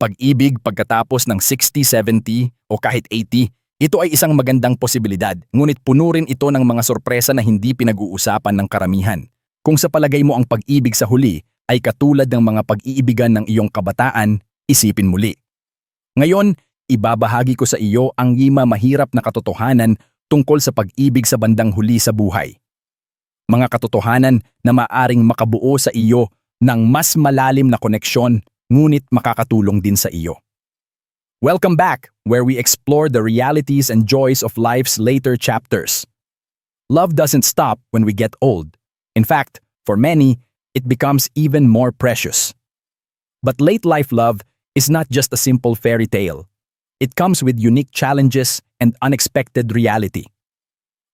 Pag-ibig pagkatapos ng 60, 70 o kahit 80, ito ay isang magandang posibilidad, ngunit puno rin ito ng mga sorpresa na hindi pinag-uusapan ng karamihan. Kung sa palagay mo ang pag-ibig sa huli ay katulad ng mga pag-iibigan ng iyong kabataan, isipin muli. Ngayon, ibabahagi ko sa iyo ang 5 mahirap na katotohanan tungkol sa pag-ibig sa bandang huli sa buhay. Mga katotohanan na maaring makabuo sa iyo ng mas malalim na koneksyon, ngunit makakatulong din sa iyo. Welcome back, where we explore the realities and joys of life's later chapters. Love doesn't stop when we get old. In fact, for many, it becomes even more precious. But late life love is not just a simple fairy tale. It comes with unique challenges and unexpected reality.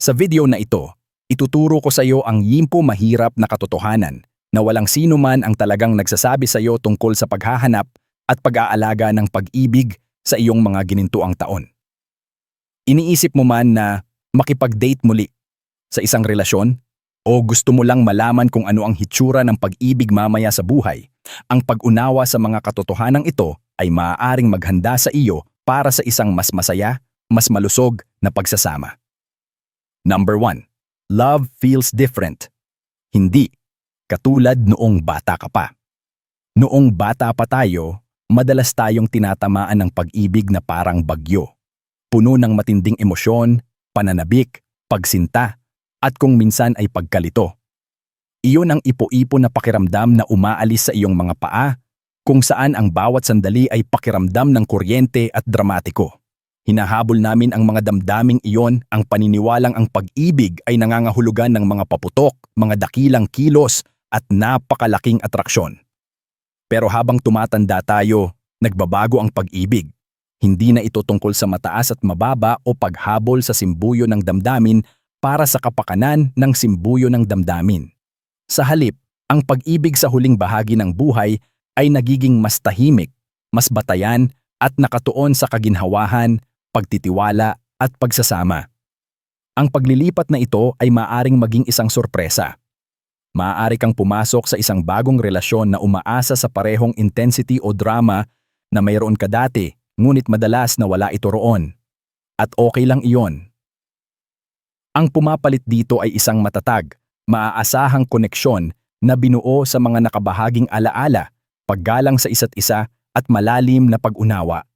Sa video na ito, ituturo ko sa iyo ang 5 mahirap na katotohanan na walang sino man ang talagang nagsasabi sa iyo tungkol sa paghahanap at pag-aalaga ng pag-ibig sa iyong mga ginintuang taon. Iniisip mo man na makipag-date muli sa isang relasyon o gusto mo lang malaman kung ano ang hitsura ng pag-ibig mamaya sa buhay, ang pag-unawa sa mga katotohanang ito ay maaaring maghanda sa iyo para sa isang mas masaya, mas malusog na pagsasama. Number 1. Love feels different. Hindi. Katulad noong bata ka pa. Noong bata pa tayo, madalas tayong tinatamaan ng pag-ibig na parang bagyo. Puno ng matinding emosyon, pananabik, pagsinta, at kung minsan ay pagkalito. Iyon ang ipo-ipo na pakiramdam na umaalis sa iyong mga paa, kung saan ang bawat sandali ay pakiramdam ng kuryente at dramatiko. Hinahabol namin ang mga damdaming iyon, ang paniniwalang ang pag-ibig ay nangangahulugan ng mga paputok, mga dakilang kilos, at napakalaking atraksyon. Pero habang tumatanda tayo, nagbabago ang pag-ibig. Hindi na ito tungkol sa mataas at mababa o paghabol sa simbuyo ng damdamin para sa kapakanan ng simbuyo ng damdamin. Sa halip, ang pag-ibig sa huling bahagi ng buhay ay nagiging mas tahimik, mas batayan at nakatuon sa kaginhawahan, pagtitiwala at pagsasama. Ang paglilipat na ito ay maaring maging isang sorpresa. Maaari kang pumasok sa isang bagong relasyon na umaasa sa parehong intensity o drama na mayroon ka dati, ngunit madalas na wala ito roon. At okay lang iyon. Ang pumapalit dito ay isang matatag, maaasahang koneksyon na binuo sa mga nakabahaging alaala, paggalang sa isa't isa at malalim na pag-unawa.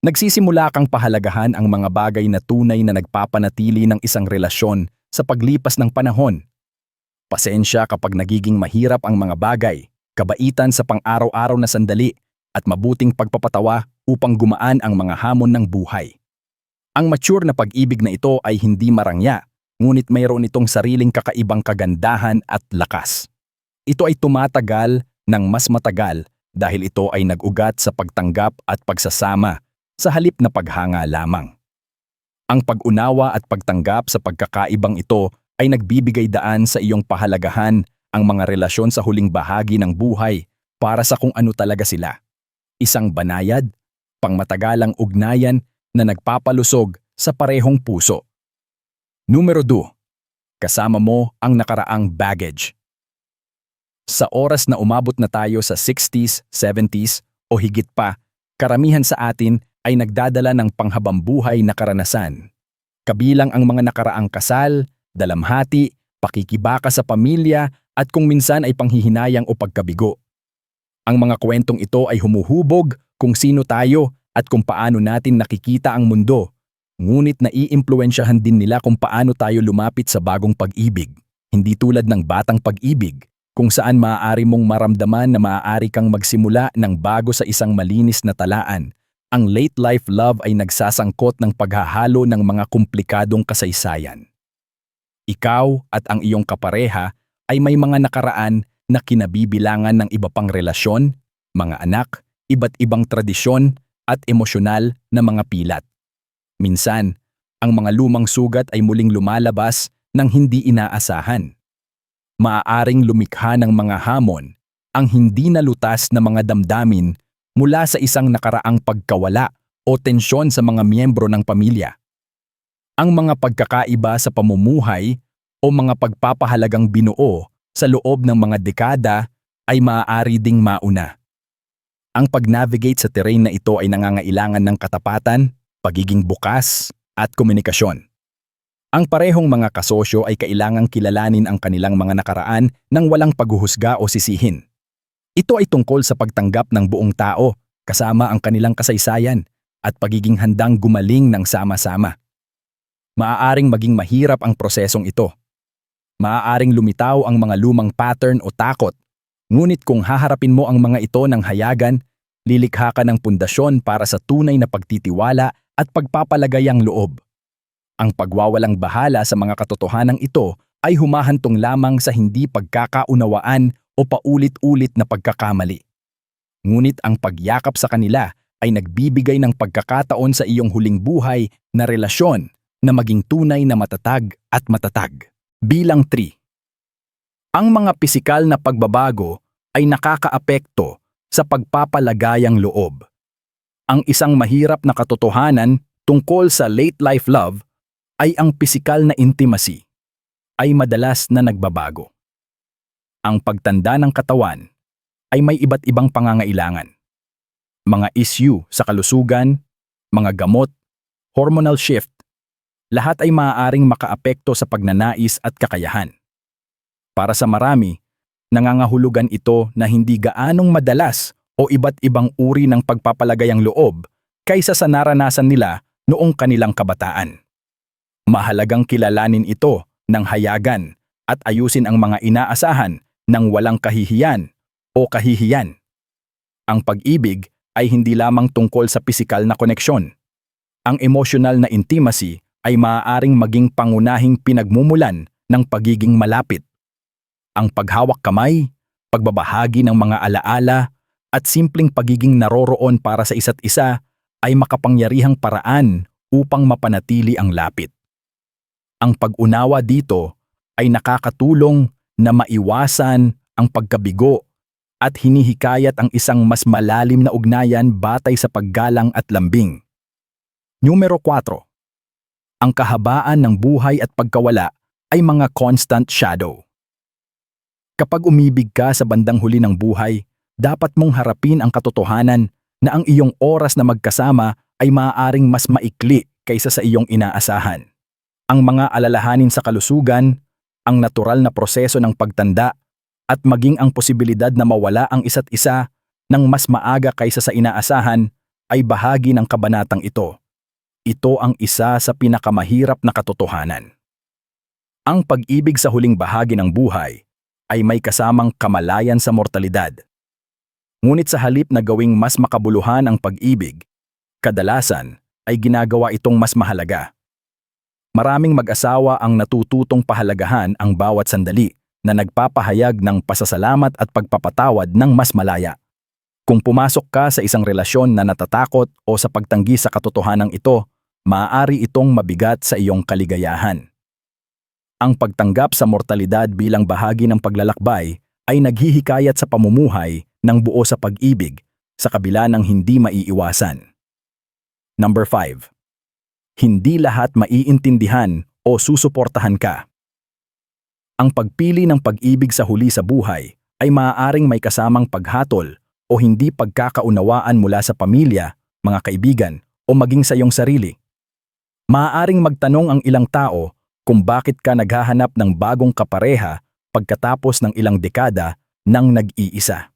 Nagsisimula kang pahalagahan ang mga bagay na tunay na nagpapanatili ng isang relasyon sa paglipas ng panahon. Pasensya kapag nagiging mahirap ang mga bagay, kabaitan sa pang-araw-araw na sandali, at mabuting pagpapatawa upang gumaan ang mga hamon ng buhay. Ang mature na pag-ibig na ito ay hindi marangya, ngunit mayroon itong sariling kakaibang kagandahan at lakas. Ito ay tumatagal ng mas matagal dahil ito ay nag-ugat sa pagtanggap at pagsasama sa halip na paghanga lamang. Ang pag-unawa at pagtanggap sa pagkakaibang ito ay nagbibigay daan sa iyong pahalagahan ang mga relasyon sa huling bahagi ng buhay para sa kung ano talaga sila. Isang banayad, pangmatagalang ugnayan na nagpapalusog sa parehong puso. Numero 2. Kasama mo ang nakaraang baggage. Sa oras na umabot na tayo sa 60s, 70s o higit pa, karamihan sa atin ay nagdadala ng panghabambuhay na karanasan. Kabilang ang mga nakaraang kasal, dalamhati, pakikibaka sa pamilya at kung minsan ay panghihinayang o pagkabigo. Ang mga kwentong ito ay humuhubog kung sino tayo at kung paano natin nakikita ang mundo, ngunit naiimpluwensyahan din nila kung paano tayo lumapit sa bagong pag-ibig. Hindi tulad ng batang pag-ibig, kung saan maaari mong maramdaman na maaari kang magsimula ng bago sa isang malinis na talaan. Ang late life love ay nagsasangkot ng paghahalo ng mga komplikadong kasaysayan. Ikaw at ang iyong kapareha ay may mga nakaraan na kinabibilangan ng iba pang relasyon, mga anak, iba't ibang tradisyon at emosyonal na mga pilat. Minsan, ang mga lumang sugat ay muling lumalabas ng hindi inaasahan. Maaaring lumikha ng mga hamon ang hindi nalutas na mga damdamin mula sa isang nakaraang pagkawala o tensyon sa mga miyembro ng pamilya. Ang mga pagkakaiba sa pamumuhay o mga pagpapahalagang binuo sa loob ng mga dekada ay maaari ding mauna. Ang pag-navigate sa terrain na ito ay nangangailangan ng katapatan, pagiging bukas, at komunikasyon. Ang parehong mga kasosyo ay kailangang kilalanin ang kanilang mga nakaraan nang walang paghuhusga o sisihin. Ito ay tungkol sa pagtanggap ng buong tao, kasama ang kanilang kasaysayan, at pagiging handang gumaling ng sama-sama. Maaaring maging mahirap ang prosesong ito. Maaaring lumitaw ang mga lumang pattern o takot, ngunit kung haharapin mo ang mga ito ng hayagan, lilikha ka ng pundasyon para sa tunay na pagtitiwala at pagpapalagayang loob. Ang pagwawalang bahala sa mga katotohanang ito ay humahantong lamang sa hindi pagkakaunawaan o paulit-ulit na pagkakamali. Ngunit ang pagyakap sa kanila ay nagbibigay ng pagkakataon sa iyong huling buhay na relasyon na maging tunay na matatag at matatag. Bilang 3. Ang mga pisikal na pagbabago ay nakakaapekto sa pagpapalagayang loob. Ang isang mahirap na katotohanan tungkol sa late life love ay ang pisikal na intimacy ay madalas na nagbabago. Ang pagtanda ng katawan ay may iba't ibang pangangailangan. Mga issue sa kalusugan, mga gamot, hormonal shift, lahat ay maaaring makaapekto sa pagnanais at kakayahan. Para sa marami, nangangahulugan ito na hindi gaanong madalas o iba't ibang uri ng pagpapalagayang loob kaysa sa naranasan nila noong kanilang kabataan. Mahalagang kilalanin ito ng hayagan at ayusin ang mga inaasahan ng walang kahihiyan o kahihiyan. Ang pag-ibig ay hindi lamang tungkol sa pisikal na koneksyon. Ang emosyonal na intimacy ay maaaring maging pangunahing pinagmumulan ng pagiging malapit. Ang paghawak kamay, pagbabahagi ng mga alaala, at simpleng pagiging naroroon para sa isa't isa ay makapangyarihang paraan upang mapanatili ang lapit. Ang pag-unawa dito ay nakakatulong na maiwasan ang pagkabigo at hinihikayat ang isang mas malalim na ugnayan batay sa paggalang at lambing. Numero 4. Ang kahabaan ng buhay at pagkawala ay mga constant shadow. Kapag umibig ka sa bandang huli ng buhay, dapat mong harapin ang katotohanan na ang iyong oras na magkasama ay maaaring mas maikli kaysa sa iyong inaasahan. Ang mga alalahanin sa kalusugan, ang natural na proseso ng pagtanda, at maging ang posibilidad na mawala ang isa't isa ng mas maaga kaysa sa inaasahan ay bahagi ng kabanatang ito. Ito ang isa sa pinakamahirap na katotohanan. Ang pag-ibig sa huling bahagi ng buhay ay may kasamang kamalayan sa mortalidad. Ngunit sa halip na gawing mas makabuluhan ang pag-ibig, kadalasan ay ginagawa itong mas mahalaga. Maraming mag-asawa ang natututong pahalagahan ang bawat sandali na nagpapahayag ng pasasalamat at pagpapatawad ng mas malaya. Kung pumasok ka sa isang relasyon na natatakot o sa pagtanggi sa katotohanang ito, maaari itong mabigat sa iyong kaligayahan. Ang pagtanggap sa mortalidad bilang bahagi ng paglalakbay ay naghihikayat sa pamumuhay ng buo sa pag-ibig sa kabila ng hindi maiiwasan. Number 5. Hindi lahat maiintindihan o susuportahan ka. Ang pagpili ng pag-ibig sa huli sa buhay ay maaaring may kasamang paghatol o hindi pagkakaunawaan mula sa pamilya, mga kaibigan, o maging sa iyong sarili. Maaaring magtanong ang ilang tao kung bakit ka naghahanap ng bagong kapareha pagkatapos ng ilang dekada nang nag-iisa.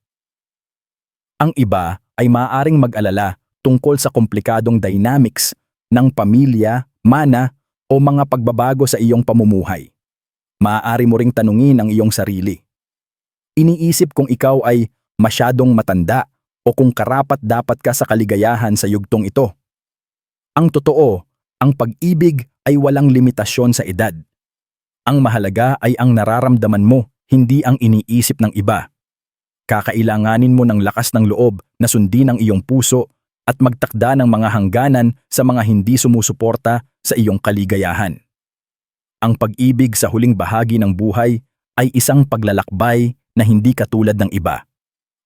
Ang iba ay maaaring mag-alala tungkol sa komplikadong dynamics ng pamilya, mana, o mga pagbabago sa iyong pamumuhay. Maaari mo ring tanungin ang iyong sarili. Iniisip kung ikaw ay masyadong matanda o kung karapat-dapat ka sa kaligayahan sa yugtong ito. Ang totoo, ang pag-ibig ay walang limitasyon sa edad. Ang mahalaga ay ang nararamdaman mo, hindi ang iniisip ng iba. Kakailanganin mo ng lakas ng loob na sundin ang iyong puso at magtakda ng mga hangganan sa mga hindi sumusuporta sa iyong kaligayahan. Ang pag-ibig sa huling bahagi ng buhay ay isang paglalakbay na hindi katulad ng iba.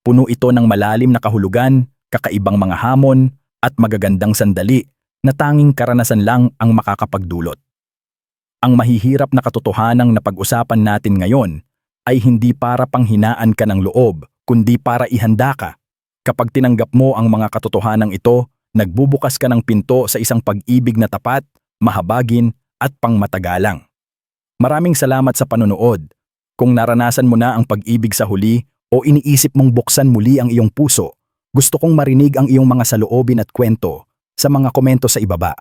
Puno ito ng malalim na kahulugan, kakaibang mga hamon, at magagandang sandali na tanging karanasan lang ang makakapagdulot. Ang mahihirap na katotohanang na pag-usapan natin ngayon ay hindi para panghinaan ka ng loob, kundi para ihanda ka. Kapag tinanggap mo ang mga katotohanan ito, nagbubukas ka ng pinto sa isang pag-ibig na tapat, mahabagin at pangmatagalang. Maraming salamat sa panonood. Kung naranasan mo na ang pag-ibig sa huli o iniisip mong buksan muli ang iyong puso, gusto kong marinig ang iyong mga saloobin at kwento sa mga komento sa ibaba.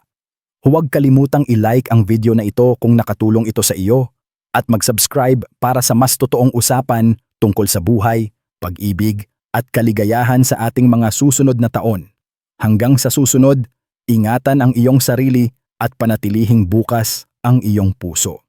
Huwag kalimutang i-like ang video na ito kung nakatulong ito sa iyo at mag-subscribe para sa mas totoong usapan tungkol sa buhay, pag-ibig at kaligayahan sa ating mga susunod na taon. Hanggang sa susunod, ingatan ang iyong sarili at panatilihing bukas ang iyong puso.